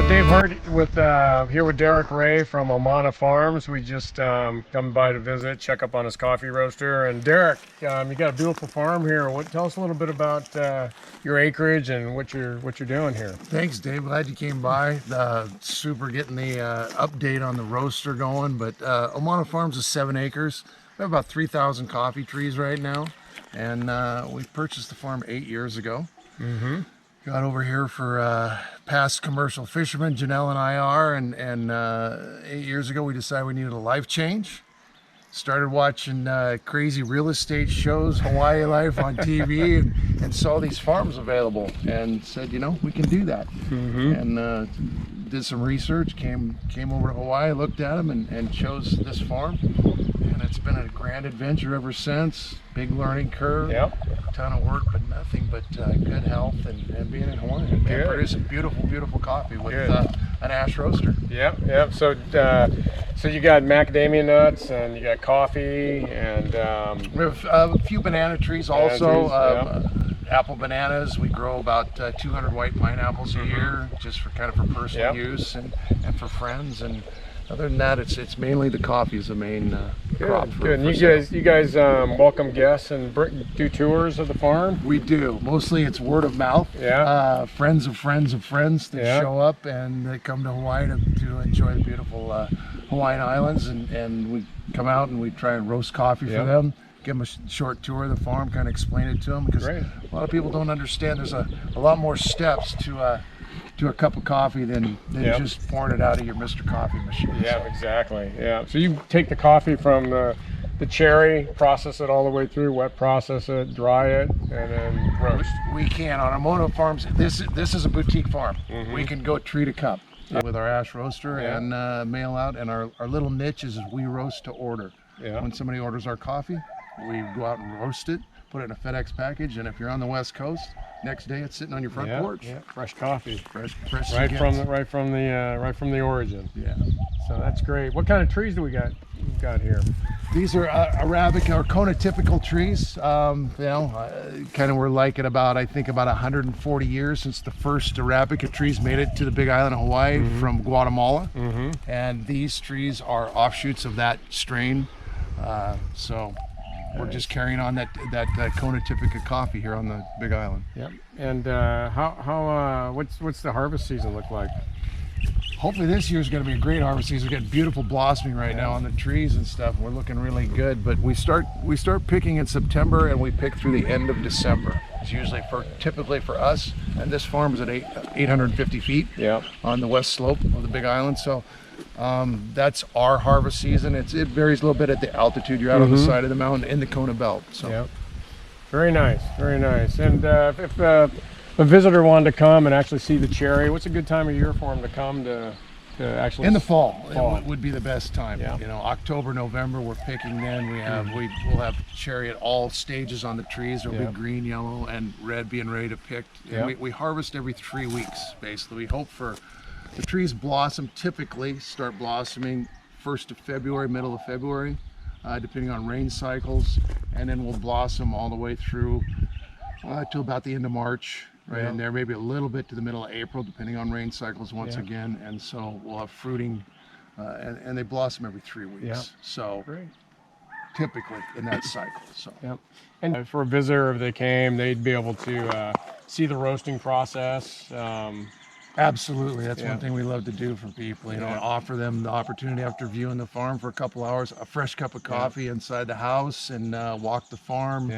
So Dave Hart with here with Derrick Ray from Omana Farms. We just come by to visit, check up on his coffee roaster. And Derrick, you got a beautiful farm here. Tell us a little bit about your acreage and what you're doing here. Thanks, Dave. Glad you came by. Super getting the update on the roaster going. But Omana Farms is 7 acres. We have about 3,000 coffee trees right now, and we purchased the farm 8 years ago. Got over here for past commercial fishermen, Janelle and I are, and 8 years ago we decided we needed a life change. Started watching crazy real estate shows, Hawaii Life on TV, and saw these farms available, and said, you know, we can do that. And did some research, came over to Hawaii, looked at them, and chose this farm. And it's been a grand adventure ever since. Big learning curve, ton of work, but nothing but good health and being in Hawaii and producing beautiful, beautiful coffee with an ASHE roaster. Yep. So you got macadamia nuts and you got coffee and we have a few banana trees also. Apple bananas. We grow about 200 white pineapples a year, just for personal use and for friends. And other than that, it's mainly the coffee is the main crop. Good. And you guys welcome guests and do tours of the farm? We do. Mostly it's word of mouth. Friends of friends of friends that show up and they come to Hawaii to enjoy the beautiful Hawaiian Islands, and we come out and we try and roast coffee for them. Give them a short tour of the farm, kind of explain it to them, because a lot of people don't understand there's a lot more steps to a cup of coffee than just pouring it out of your Mr. Coffee machine. Exactly. So you take the coffee from the cherry, process it all the way through, wet process it, dry it, and then roast. We can. On Omana Farms, this is a boutique farm. We can go treat a cup with our ASHE roaster and mail out, and our little niche is we roast to order. When somebody orders our coffee, we go out and roast it, put it in a FedEx package, and if you're on the West Coast, next day it's sitting on your front porch. Fresh coffee, fresh right from the origin. So that's great. What kind of trees do we got here? These are Arabica or Kona typical trees. Kind of we're like at about, I think, about 140 years since the first Arabica trees made it to the Big Island of Hawaii from Guatemala. And these trees are offshoots of that strain. So we're just carrying on that Kona typica coffee here on the Big Island. And what's the harvest season look like? Hopefully this year's going to be a great harvest season. We're getting beautiful blossoming right now on the trees and stuff. We're looking really good. But we start picking in September and we pick through the end of December. It's usually typically for us, and this farm is at 850 feet on the west slope of the Big Island. So that's our harvest season. It varies a little bit at the altitude. You're out on the side of the mountain in the Kona Belt. So very nice. And if a visitor wanted to come and actually see the cherry, what's a good time of year for them to come to actually? In the fall. It would be the best time. You know, October, November, we're picking then. We'll have cherry at all stages on the trees. There'll be green, yellow, and red being ready to pick. And we harvest every 3 weeks, basically. We hope for the trees typically start blossoming 1st of February, middle of February, depending on rain cycles, and then we'll blossom all the way through till about the end of March, and there maybe a little bit to the middle of April, depending on rain cycles once again. And so we'll have fruiting, and they blossom every 3 weeks. So typically in that cycle. So and for a visitor, if they came, they'd be able to see the roasting process. Absolutely. That's one thing we love to do for people, offer them the opportunity after viewing the farm for a couple hours, a fresh cup of coffee inside the house, and walk the farm,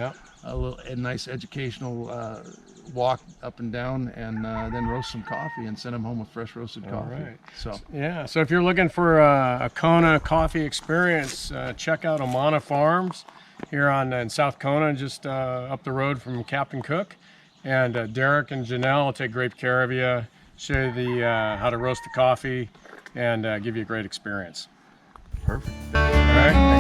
a nice educational walk up and down, and then roast some coffee and send them home with fresh roasted coffee. So if you're looking for a Kona coffee experience, check out Omana Farms here in South Kona, just up the road from Captain Cook. And Derrick and Janelle will take great care of you, show you how to roast the coffee, and give you a great experience. Perfect. All right.